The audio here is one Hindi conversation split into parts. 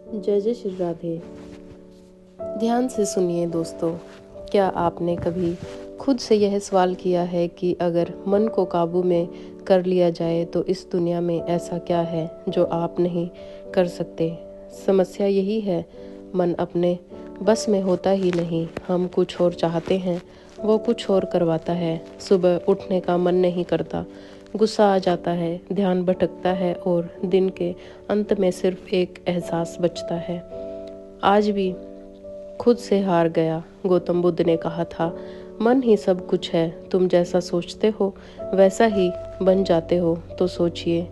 जय जय श्री राधे। ध्यान से सुनिए दोस्तों, क्या आपने कभी खुद से यह सवाल किया है कि अगर मन को काबू में कर लिया जाए तो इस दुनिया में ऐसा क्या है जो आप नहीं कर सकते। समस्या यही है, मन अपने बस में होता ही नहीं। हम कुछ और चाहते हैं, वो कुछ और करवाता है। सुबह उठने का मन नहीं करता, गुस्सा आ जाता है, ध्यान भटकता है और दिन के अंत में सिर्फ एक एहसास बचता है, आज भी खुद से हार गया। गौतम बुद्ध ने कहा था, मन ही सब कुछ है, तुम जैसा सोचते हो वैसा ही बन जाते हो। तो सोचिए,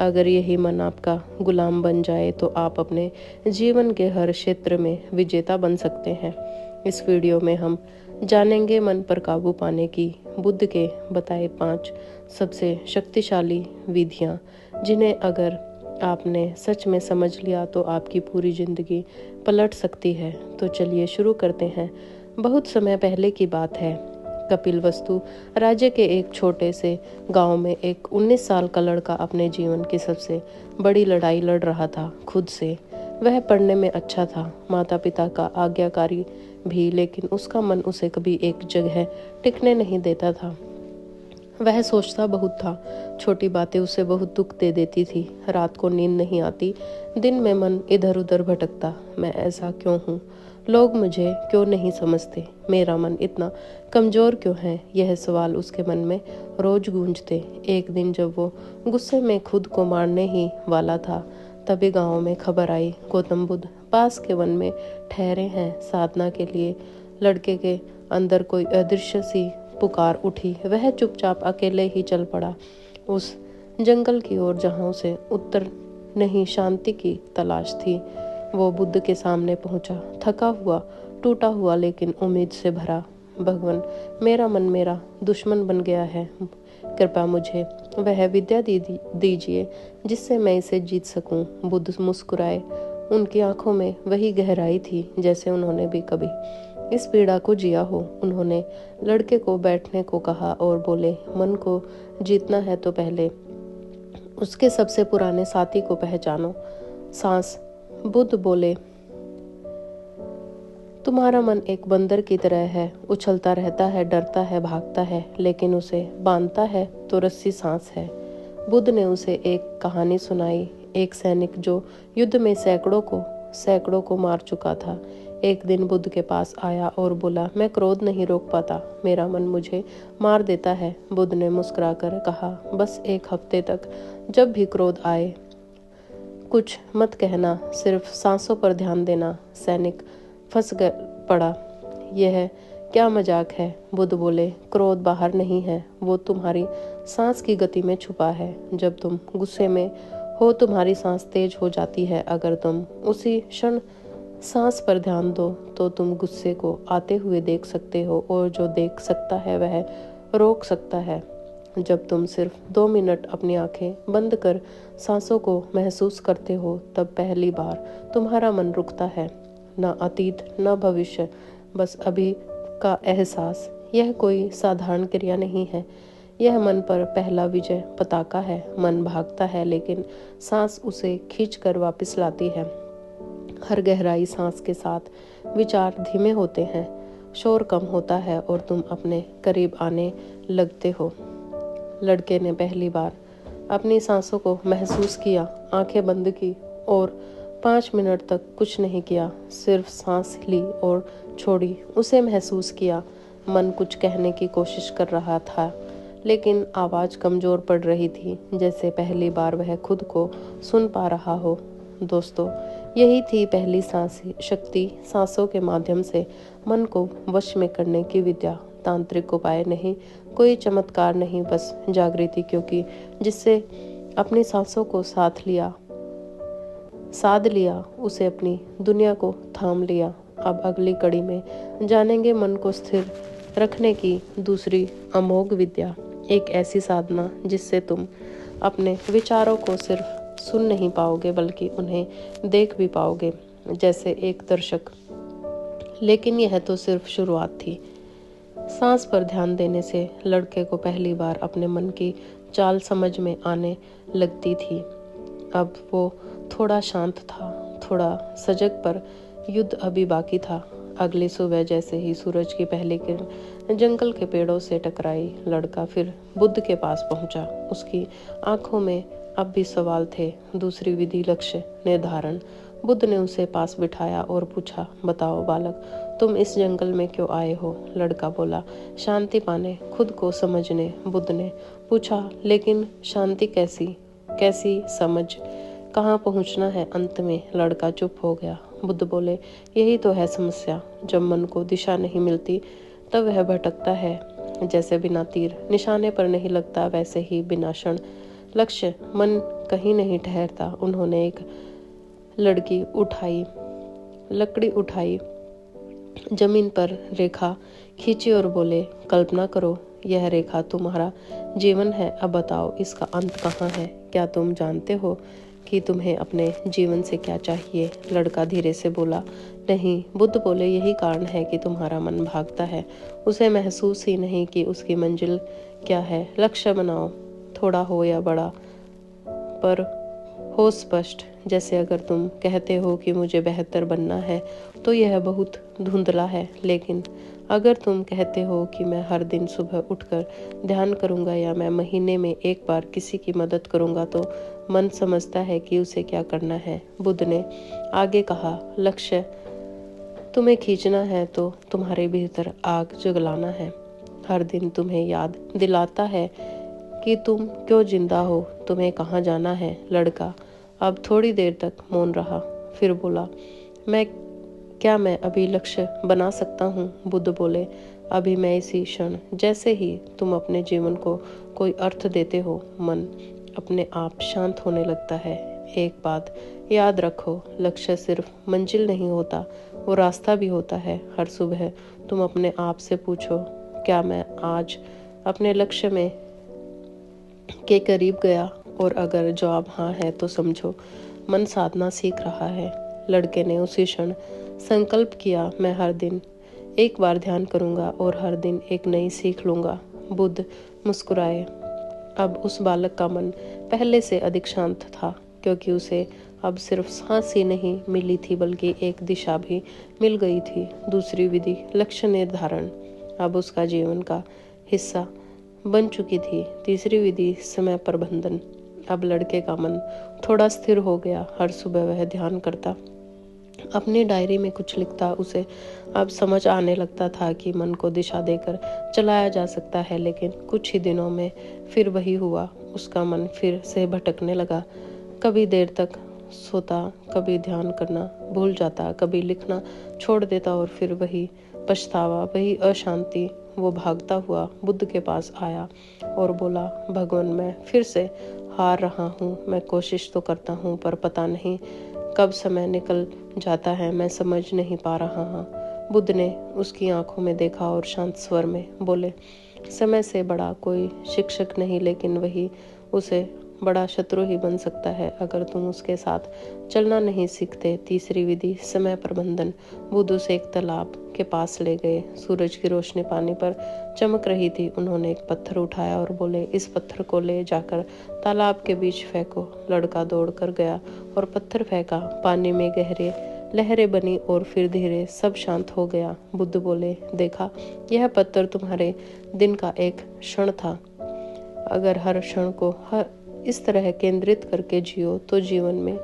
अगर यही मन आपका गुलाम बन जाए तो आप अपने जीवन के हर क्षेत्र में विजेता बन सकते हैं। इस वीडियो में हम जानेंगे मन पर काबू पाने की बुद्ध के बताए 5 सबसे शक्तिशाली विधियां, जिन्हें अगर आपने सच में समझ लिया तो आपकी पूरी जिंदगी पलट सकती है। तो चलिए शुरू करते हैं। बहुत समय पहले की बात है। कपिलवस्तु राज्य के एक छोटे से गांव में एक 19 साल का लड़का अपने जीवन की सबसे बड़ी लड़ाई लड़ रहा था खुद से। वह पढ़ने में अच्छा था, माता पिता का आज्ञाकारी भी, लेकिन उसका मन उसे कभी एक जगह टिकने नहीं देता था। वह सोचता बहुत था, छोटी बातें उसे बहुत दुख दे देती थी। रात को नींद नहीं आती, दिन में मन इधर उधर भटकता। मैं ऐसा क्यों हूँ? लोग मुझे क्यों नहीं समझते? मेरा मन इतना कमजोर क्यों है? यह सवाल उसके मन में रोज गूंजते। एक दिन जब वो गुस्से में खुद को मारने ही वाला था, तभी गांव में खबर आई, गौतम बुद्ध पास के वन में ठहरे हैं साधना के लिए। लड़के के अंदर कोई अदृश्य सी पुकार उठी। वह चुपचाप अकेले ही चल पड़ा उस जंगल की ओर जहां उसे उत्तर नहीं, शांति की तलाश थी। वो बुद्ध के सामने पहुंचा, थका हुआ, टूटा हुआ, लेकिन उम्मीद से भरा। भगवान, मेरा मन मेरा दुश्मन बन गया है, कृपया मुझे वह विद्या दीजिए जिससे मैं इसे जीत सकूं। बुद्ध मुस्कुराए। उनकी आंखों में वही गहराई थी जैसे उन्होंने भी कभी इस पीड़ा को जिया हो। उन्होंने लड़के को बैठने को कहा और बोले, मन को जीतना है तो पहले उसके सबसे पुराने साथी को पहचानो, सांस। बुद्ध बोले, तुम्हारा मन एक बंदर की तरह है, उछलता रहता है, डरता है, भागता है, लेकिन उसे बांधता है तो रस्सी सांस है। बुद्ध ने उसे एक कहानी सुनाई, एक सैनिक जो युद्ध में सैकड़ों को मार चुका था, एक दिन बुद्ध के पास आया और बोला, मैं क्रोध नहीं रोक पाता, मेरा मन मुझे मार देता है। बुद्ध ने मुस्कुराकर कहा, बस एक हफ्ते तक जब भी क्रोध आए कुछ मत कहना, सिर्फ सांसों पर ध्यान देना। सैनिक फंस पड़ा। यह क्या मजाक है? बुद्ध बोले, क्रोध बाहर नहीं है, वो तुम्हारी सांस की गति में छुपा है। जब तुम गुस्से में हो तुम्हारी सांस तेज हो जाती है। अगर तुम उसी क्षण सांस पर ध्यान दो तो तुम गुस्से को आते हुए देख सकते हो, और जो देख सकता है वह रोक सकता है। जब तुम सिर्फ 2 मिनट अपनी आंखें बंद कर सांसों को महसूस करते हो, तब पहली बार तुम्हारा मन रुकता है। न अतीत न भविष्य, बस अभी का एहसास। यह कोई साधारण क्रिया नहीं है, यह मन पर पहला विजय पताका है। मन भागता है लेकिन सांस उसे खींचकर वापस लाती है। हर गहराई सांस के साथ विचार धीमे होते हैं, शोर कम होता है और तुम अपने करीब आने लगते हो। लड़के ने पहली बार अपनी सांसों को महसूस किया, आंखें बंद की और 5 मिनट तक कुछ नहीं किया, सिर्फ सांस ली और छोड़ी। उसे महसूस किया, मन कुछ कहने की कोशिश कर रहा था, लेकिन आवाज़ कमज़ोर पड़ रही थी, जैसे पहली बार वह खुद को सुन पा रहा हो। दोस्तों, यही थी पहली शक्ति, सांसों के माध्यम से मन को वश में करने की विद्या। तांत्रिक उपाय नहीं, कोई चमत्कार नहीं, बस जागृति, क्योंकि जिससे अपनी सांसों को साध लिया उसे अपनी दुनिया को थाम लिया। अब अगली कड़ी में जानेंगे मन को स्थिर रखने की दूसरी अमोघ विद्या, एक ऐसी साधना जिससे तुम अपने विचारों को सिर्फ सुन नहीं पाओगे बल्कि उन्हें देख भी पाओगे, जैसे एक दर्शक। लेकिन यह तो सिर्फ शुरुआत थी। सांस पर ध्यान देने से लड़के को पहली बार अपने मन की चाल समझ में आने लगती थी। अब वो थोड़ा शांत था, थोड़ा सजग, पर युद्ध अभी बाकी था। अगली सुबह जैसे ही सूरज की पहली किरण जंगल के पेड़ों से टकराई, लड़का फिर बुद्ध के पास पहुंचा। उसकी आंखों में अब भी सवाल थे। दूसरी विधि, लक्ष्य निर्धारण। बुद्ध ने उसे पास बिठाया और पूछा, बताओ बालक, तुम इस जंगल में क्यों आए हो? लड़का बोला, शांति पाने, खुद को समझने। बुद्ध ने पूछा, लेकिन शांति कैसी? कैसी समझ? कहाँ पहुँचना है अंत में? लड़का चुप हो गया। बुद्ध बोले, यही तो है समस्या। जब मन को दिशा नहीं मिलती तब वह भटकता है। जैसे बिना तीर निशाने पर नहीं लगता, वैसे ही बिना क्षण लक्ष्य मन कहीं नहीं ठहरता। उन्होंने एक लकड़ी उठाई, जमीन पर रेखा खींची और बोले, कल्पना करो, यह रेखा तुम्हारा जीवन है। अब बताओ, इसका अंत कहाँ है? क्या तुम जानते हो कि तुम्हें अपने जीवन से क्या चाहिए? लड़का धीरे से बोला, नहीं। बुद्ध बोले, यही कारण है कि तुम्हारा मन भागता है। उसे महसूस ही नहीं कि उसकी मंजिल क्या है। लक्ष्य बनाओ, थोड़ा हो या बड़ा, पर हो स्पष्ट। जैसे अगर तुम कहते हो कि मुझे बेहतर बनना है, तो यह बहुत धुंधला है। लेकिन अगर तुम कहते हो कि मैं हर दिन सुबह उठकर ध्यान करूंगा, या मैं महीने में एक बार किसी की मदद करूंगा, तो मन समझता है कि उसे क्या करना है। बुद्ध ने आगे कहा, लक्ष्य तुम्हें खींचना है तो तुम्हारे भीतर आग जलाना है। हर दिन तुम्हें याद दिलाता है कि तुम क्यों जिंदा हो, तुम्हें कहाँ जाना है। लड़का अब थोड़ी देर तक मौन रहा, फिर बोला, मैं अभी लक्ष्य बना सकता हूँ? बुद्ध बोले, अभी मैं इसी क्षण। जैसे ही तुम अपने जीवन को कोई अर्थ देते हो, मन अपने आप शांत होने लगता है। एक बात याद रखो, लक्ष्य सिर्फ मंजिल नहीं होता, वो रास्ता भी होता है। हर सुबह तुम अपने आप से पूछो, क्या मैं आज अपने लक्ष्य में के करीब गया? और अगर जवाब हाँ है, तो समझो मन साधना सीख रहा है। लड़के ने उसी क्षण संकल्प किया, मैं हर दिन एक बार ध्यान करूंगा और हर दिन एक नई सीख लूंगा। बुद्ध मुस्कुराए। अब उस बालक का मन पहले से अधिक शांत था, क्योंकि उसे अब सिर्फ सांस ही नहीं मिली थी, बल्कि एक दिशा भी मिल गई थी। दूसरी विधि, लक्ष्य निर्धारण, अब उसका जीवन का हिस्सा बन चुकी थी। तीसरी विधि, समय प्रबंधन, अब लड़के का मन थोड़ा स्थिर हो गया। हर सुबह वह ध्यान करता, अपनी डायरी में कुछ लिखता। उसे अब समझ आने लगता था कि मन को दिशा देकर चलाया जा सकता है। लेकिन कुछ ही दिनों में फिर वही हुआ। उसका मन फिर से भटकने लगा। कभी देर तक सोता, कभी ध्यान करना भूल जाता, कभी लिखना छोड़ देता, और फिर वही पछतावा, वही अशांति। वो भागता हुआ बुद्ध के पास आया और बोला, भगवान, मैं फिर से हार रहा हूँ। मैं कोशिश तो करता हूँ, पर पता नहीं कब समय निकल जाता है, मैं समझ नहीं पा रहा हूँ। बुद्ध ने उसकी आंखों में देखा और शांत स्वर में बोले, समय से बड़ा कोई शिक्षक नहीं, लेकिन वही उसे बड़ा शत्रु ही बन सकता है अगर तुम उसके साथ चलना नहीं सीखते। तीसरी विधि, समय प्रबंधन। बुद्ध उसे एक तालाब के पास ले गए। सूरज की रोशनी पानी पर चमक रही थी। उन्होंने एक पत्थर उठाया और बोले, इस पत्थर को ले जाकर तालाब के बीच फेंको। लड़का दौड़ कर गया और पत्थर फेंका। पानी में गहरे लहरें बनी और फिर धीरे सब शांत हो गया। बुद्ध बोले, देखा, यह पत्थर तुम्हारे दिन का एक क्षण था। अगर हर क्षण को इस तरह केंद्रित करके जियो, तो जीवन में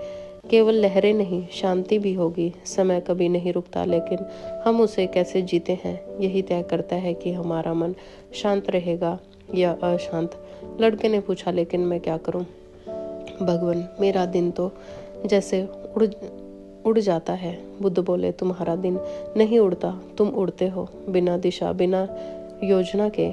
केवल लहरें नहीं, शांति भी होगी। समय कभी नहीं रुकता, लेकिन हम उसे कैसे जीते हैं, यही तय करता है कि हमारा मन शांत रहेगा या अशांत। लड़के ने पूछा, लेकिन मैं क्या करूं? भगवान, मेरा दिन तो जैसे उड़ जाता है। बुद्ध बोले, तुम्हारा दिन नहीं उड़ता, तुम उड़ते हो, बिना दिशा, बिना योजना के।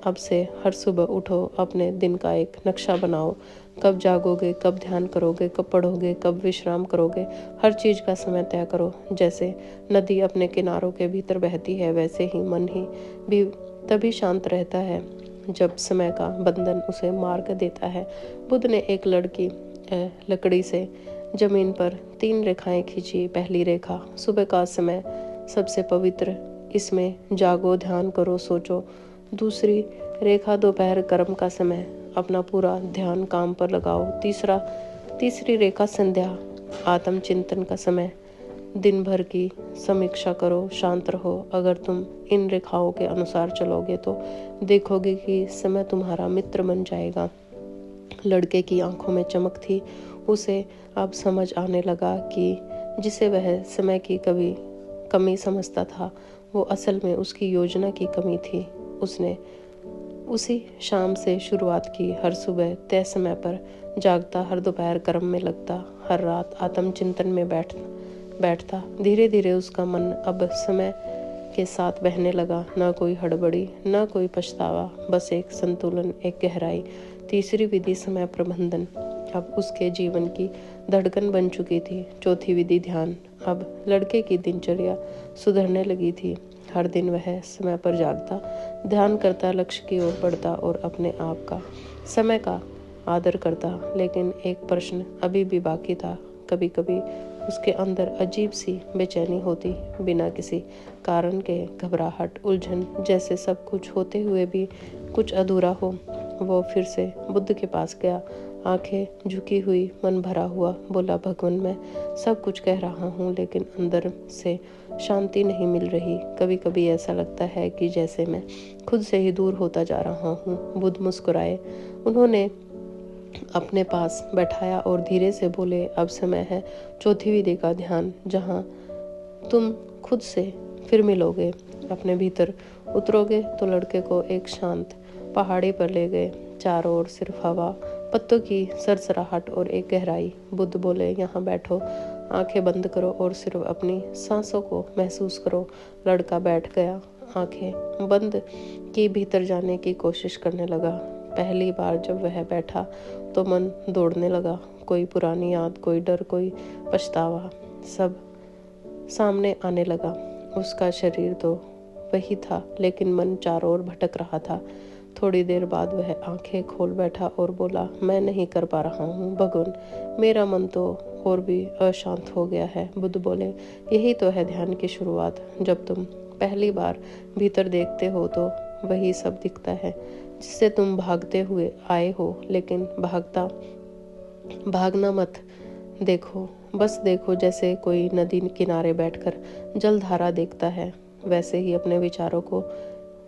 अब से हर सुबह उठो, अपने दिन का एक नक्शा बनाओ। कब जागोगे, कब ध्यान करोगे, कब पढ़ोगे, कब विश्राम करोगे। हर चीज का समय तय करो। जैसे नदी अपने किनारों के भीतर बहती है, वैसे ही मन ही भी तभी शांत रहता है जब समय का बंधन उसे मार्ग देता है। बुद्ध ने एक लकड़ी से जमीन पर 3 रेखाएं खींची। पहली रेखा, सुबह का समय सबसे पवित्र, इसमें जागो, ध्यान करो, सोचो। दूसरी रेखा, दोपहर कर्म का समय, अपना पूरा ध्यान काम पर लगाओ। तीसरी रेखा, संध्या, आत्मचिंतन का समय। दिन भर की समीक्षा करो, शांत रहो। अगर तुम इन रेखाओं के अनुसार चलोगे तो देखोगे कि समय तुम्हारा मित्र बन जाएगा। लड़के की आंखों में चमक थी। उसे अब समझ आने लगा कि जिसे वह समय की कमी समझता था, वो असल में उसकी योजना की कमी थी। उसने उसी शाम से शुरुआत की। हर सुबह तय समय पर जागता, हर दोपहर कर्म में लगता, हर रात आत्मचिंतन में बैठता। धीरे धीरे उसका मन अब समय के साथ बहने लगा। ना कोई हड़बड़ी, ना कोई पछतावा, बस एक संतुलन, एक गहराई। तीसरी विधि समय प्रबंधन अब उसके जीवन की धड़कन बन चुकी थी। चौथी विधि ध्यान। अब लड़के की दिनचर्या सुधरने लगी थी। हर दिन वह समय पर जागता, ध्यान करता, लक्ष्य की ओर बढ़ता और अपने आप का, समय का आदर करता। लेकिन एक प्रश्न अभी भी बाकी था। कभी कभी उसके अंदर अजीब सी बेचैनी होती, बिना किसी कारण के घबराहट, उलझन, जैसे सब कुछ होते हुए भी कुछ अधूरा हो। वो फिर से बुद्ध के पास गया, आंखें झुकी हुई, मन भरा हुआ। बोला, भगवान, मैं सब कुछ कह रहा हूँ लेकिन अंदर से शांति नहीं मिल रही। कभी कभी ऐसा लगता है कि जैसे मैं खुद से ही दूर होता जा रहा हूँ। बुद्ध मुस्कुराए, उन्होंने अपने पास बैठाया और धीरे से बोले, अब समय है चौथी विधि का ध्यान, जहाँ तुम खुद से फिर मिलोगे, अपने भीतर उतरोगे। तो लड़के को एक शांत पहाड़ी पर ले गए। चारों ओर सिर्फ हवा, पत्तों की सरसराहट और एक गहराई। बुद्ध बोले, यहाँ बैठो, आंखें बंद करो और सिर्फ अपनी सांसों को महसूस करो। लड़का बैठ गया, आंखें बंद की, भीतर जाने की कोशिश करने लगा। पहली बार जब वह बैठा तो मन दौड़ने लगा। कोई पुरानी याद, कोई डर, कोई पछतावा, सब सामने आने लगा। उसका शरीर तो वही था लेकिन मन चारों ओर भटक रहा था। थोड़ी देर बाद वह आंखें खोल बैठा और बोला, मैं नहीं कर पा रहा हूँ भगवान, मेरा मन तो और भी अशांत हो गया है। बुद्ध बोले, यही तो है ध्यान की शुरुआत। जब तुम पहली बार भीतर देखते हो तो वही सब दिखता है जिससे तुम भागते हुए आए हो। लेकिन भागना मत, देखो, बस देखो। जैसे कोई नदी किनारे बैठकर जलधारा देखता है, वैसे ही अपने विचारों को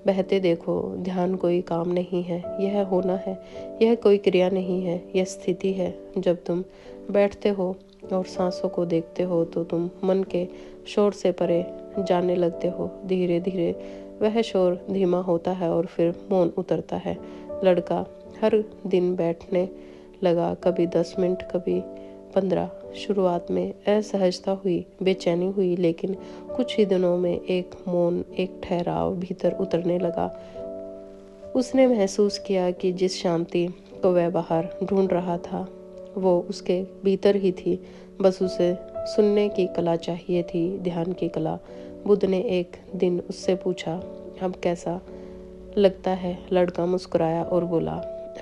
बहते देखो। ध्यान कोई काम नहीं है, यह होना है। यह कोई क्रिया नहीं है, यह स्थिति है। जब तुम बैठते हो और सांसों को देखते हो तो तुम मन के शोर से परे जाने लगते हो। धीरे धीरे वह शोर धीमा होता है और फिर मौन उतरता है। लड़का हर दिन बैठने लगा, कभी 10 मिनट, कभी 15। शुरुआत में असहजता हुई, बेचैनी हुई, लेकिन कुछ ही दिनों में एक मौन, एक ठहराव भीतर उतरने लगा। उसने महसूस किया कि जिस शांति को वह बाहर ढूंढ रहा था वो उसके भीतर ही थी। बस उसे सुनने की कला चाहिए थी, ध्यान की कला। बुद्ध ने एक दिन उससे पूछा, अब कैसा लगता है? लड़का मुस्कुराया और बोला,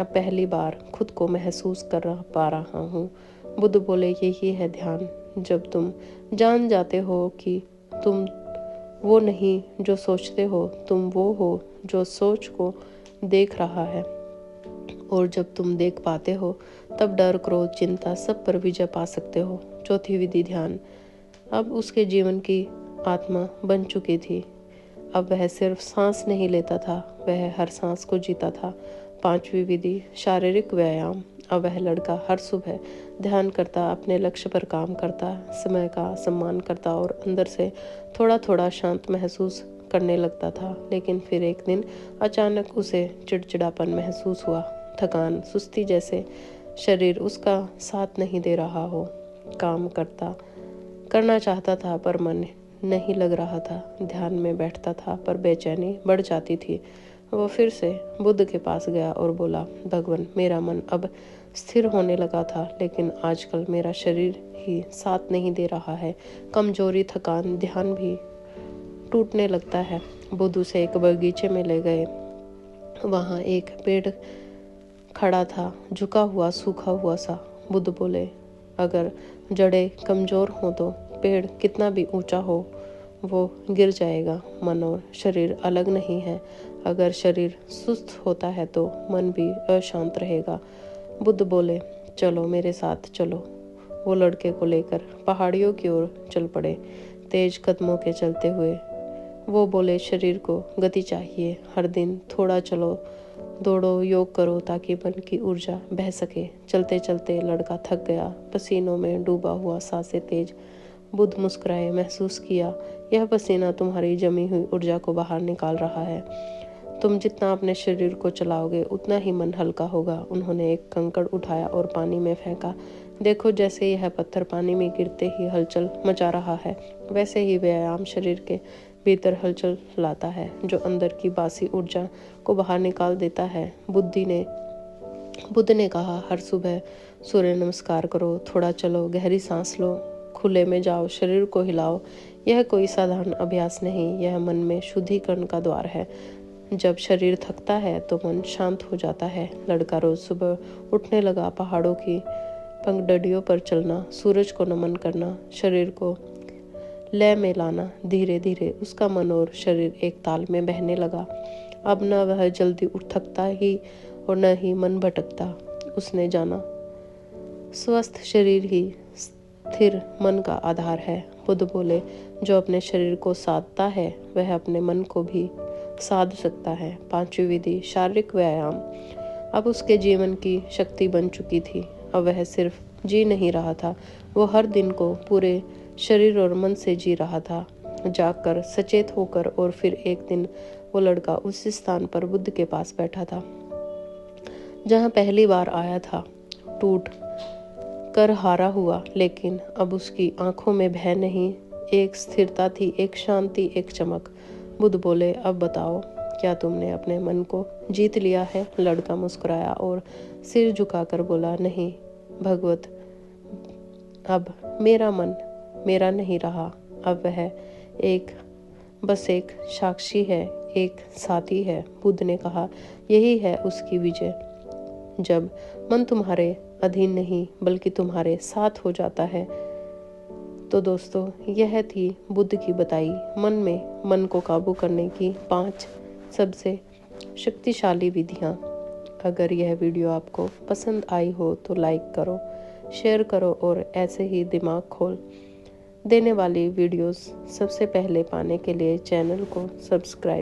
अब पहली बार खुद को महसूस कर पा रहा हूँ। बुद्ध बोले, यही है ध्यान, जब तुम जान जाते हो कि तुम वो नहीं जो सोचते हो, तुम वो हो जो सोच को देख रहा है। और जब तुम देख पाते हो तब डर, क्रोध, चिंता सब पर विजय पा सकते हो। चौथी विधि ध्यान अब उसके जीवन की आत्मा बन चुकी थी। अब वह सिर्फ सांस नहीं लेता था, वह हर सांस को जीता था। पांचवी विधि शारीरिक व्यायाम। अब वह लड़का हर सुबह ध्यान करता, अपने लक्ष्य पर काम करता, समय का सम्मान करता और अंदर से थोड़ा थोड़ा शांत महसूस करने लगता था। लेकिन फिर एक दिन अचानक उसे चिड़चिड़ापन महसूस हुआ, थकान, सुस्ती, जैसे शरीर उसका साथ नहीं दे रहा हो। काम करना चाहता था पर मन नहीं लग रहा था। ध्यान में बैठता था पर बेचैनी बढ़ जाती थी। वो फिर से बुद्ध के पास गया और बोला, भगवान, मेरा मन अब स्थिर होने लगा था लेकिन आजकल मेरा शरीर ही साथ नहीं दे रहा है। कमजोरी, थकान, ध्यान भी टूटने लगता है। बुद्ध उसे एक बगीचे में ले गए। वहाँ एक पेड़ खड़ा था, झुका हुआ, सूखा हुआ सा। बुद्ध बोले, अगर जड़ें कमजोर हो तो पेड़ कितना भी ऊंचा हो वो गिर जाएगा। मन और शरीर अलग नहीं है। अगर शरीर सुस्त होता है तो मन भी अशांत रहेगा। बुद्ध बोले, चलो मेरे साथ चलो। वो लड़के को लेकर पहाड़ियों की ओर चल पड़े। तेज कदमों के चलते हुए वो बोले, शरीर को गति चाहिए, हर दिन थोड़ा चलो, दौड़ो, योग करो ताकि मन की ऊर्जा बह सके। चलते चलते लड़का थक गया, पसीनों में डूबा हुआ, सांसें तेज। बुद्ध मुस्कुराए, महसूस किया, यह पसीना तुम्हारी जमी हुई ऊर्जा को बाहर निकाल रहा है। तुम जितना अपने शरीर को चलाओगे उतना ही मन हल्का होगा। उन्होंने एक कंकड़ उठाया और पानी में फेंका। देखो, जैसे यह पत्थर पानी में गिरते ही हलचल मचा रहा है, वैसे ही व्यायाम शरीर के भीतर हलचल लाता है, जो अंदर की बासी ऊर्जा को बाहर निकाल देता है। बुद्ध ने कहा, हर सुबह सूर्य नमस्कार करो, थोड़ा चलो, गहरी सांस लो, खुले में जाओ, शरीर को हिलाओ। यह कोई साधारण अभ्यास नहीं, यह मन में शुद्धिकरण का द्वार है। जब शरीर थकता है तो मन शांत हो जाता है। लड़का रोज सुबह उठने लगा, पहाड़ों की पगडंडियों पर चलना, सूरज को नमन करना, शरीर को लय में लाना। धीरे धीरे उसका मन और शरीर एक ताल में बहने लगा। अब न वह जल्दी उठ थकता ही और न ही मन भटकता। उसने जाना, स्वस्थ शरीर ही स्थिर मन का आधार है। बुद्ध बोले, जो अपने शरीर को साधता है वह अपने मन को भी साध सकता है। पांचवी विधि, शारीरिक व्यायाम, अब उसके जीवन की शक्ति बन चुकी थी। अब वह सिर्फ जी नहीं रहा था, वो हर दिन को पूरे शरीर और मन से जी रहा था, जागकर, सचेत होकर। और फिर एक दिन वो लड़का उस स्थान पर बुद्ध के पास बैठा था जहाँ पहली बार आया था, टूट कर हारा हुआ। लेकिन अब उसकी आंखों में भय नहीं, एक स्थिरता थी, एक शांति, एक चमक। बुद्ध बोले, अब बताओ, क्या तुमने अपने मन को जीत लिया है? लड़का मुस्कुराया और सिर झुकाकर बोला, नहीं भगवत, अब मेरा मन मेरा नहीं रहा। अब वह बस एक साक्षी है, एक साथी है। बुद्ध ने कहा, यही है उसकी विजय, जब मन तुम्हारे अधीन नहीं बल्कि तुम्हारे साथ हो जाता है। तो दोस्तों, यह थी बुद्ध की बताई मन को काबू करने की 5 सबसे शक्तिशाली विधियाँ। अगर यह वीडियो आपको पसंद आई हो तो लाइक करो, शेयर करो और ऐसे ही दिमाग खोल देने वाली वीडियोस सबसे पहले पाने के लिए चैनल को सब्सक्राइब